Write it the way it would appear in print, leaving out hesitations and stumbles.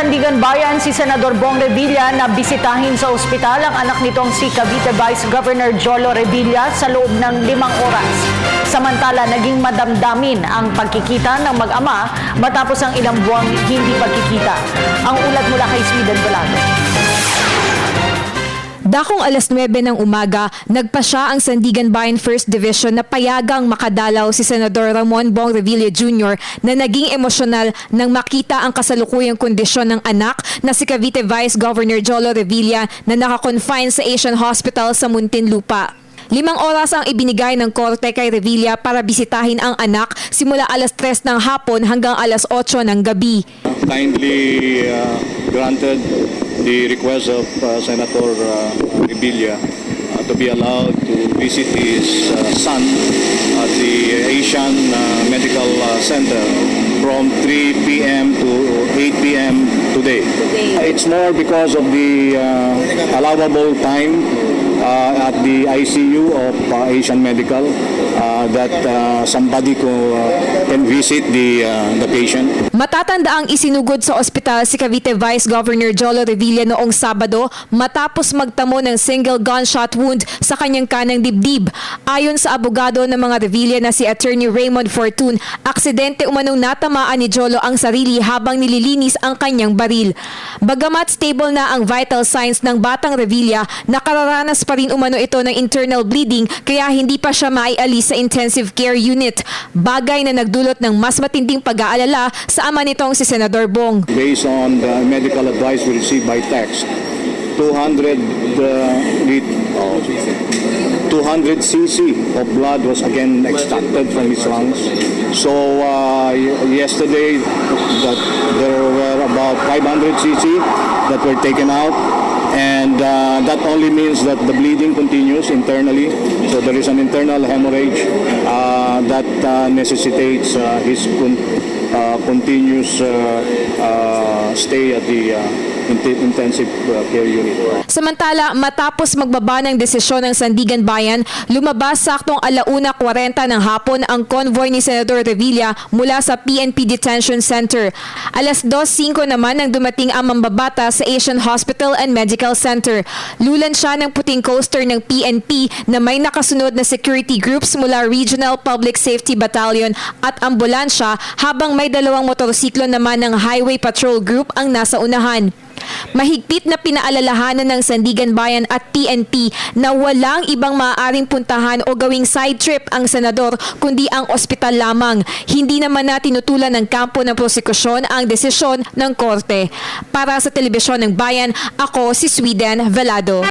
Sandigan Bayan si Senador Bong Revilla na bisitahin sa ospital ang anak nitong si Cavite Vice Governor Jolo Revilla sa loob ng 5 oras. Samantala, naging madamdamin ang pagkikita ng mag-ama matapos ang ilang buwang hindi pagkikita. Ang ulat mula kay Sweden Balago. Dakong alas 9 ng umaga, nagpasya ang Sandigan Bayan 1st Division na payagang makadalaw si Senador Ramon Bong Revilla Jr. na naging emosyonal nang makita ang kasalukuyang kondisyon ng anak na si Cavite Vice Governor Jolo Revilla na nakakonfine sa Asian Hospital sa Muntinlupa. 5 oras ang ibinigay ng korte kay Revilla para bisitahin ang anak simula alas 3 ng hapon hanggang alas 8 ng gabi. Kindly granted the request of Senator Revilla to be allowed to visit his son at the Asian Medical Center from 3 p.m. to 8 p.m. today. It's more because of the allowable time at the ICU of Asian Medical that somebody can visit the patient. Matatanda ang isinugod sa ospital si Cavite Vice Governor Jolo Revilla noong Sabado matapos magtamo ng single gunshot wound sa kanyang kanang dibdib. Ayon sa abogado ng mga Revilla na si Attorney Raymond Fortun, aksidente umanong natamaan ni Jolo ang sarili habang nililinis ang kanyang baril. Bagamat stable na ang vital signs ng batang Revilla, nakararanas pa rin umano ito ng internal bleeding kaya hindi pa siya maialis sa intensive care unit. Bagay na nagdulot ng mas matinding pag-aalala sa ama nitong si Senador Bong. Based on the medical advice we received by text, 200 cc of blood was again extracted from his lungs. So yesterday that there were about 500 cc that were taken out, and that only means that the bleeding continues internally. So there is an internal hemorrhage that necessitates his continuous stay at the intensive care unit. Samantala, matapos magbaba ng desisyon ng Sandigan Bayan, lumabas saktong 1:40 ng hapon ang convoy ni Senador Revilla mula sa PNP Detention Center. Alas 2:05 naman nang dumating ang mambabata sa Asian Hospital and Medical Center. Lulan siya ng puting coaster ng PNP na may nakasunod na security groups mula Regional Public Safety Battalion at ambulansya, habang may 2 motorsiklo naman ng Highway Patrol Group ang nasa unahan. Mahigpit na pinaalalahanan ng Sandigan Bayan at PNP na walang ibang maaaring puntahan o gawing side trip ang senador kundi ang ospital lamang. Hindi naman na tinutulan ng kampo ng prosekusyon ang desisyon ng korte. Para sa Telebisyon ng Bayan, ako si Sweden Velado.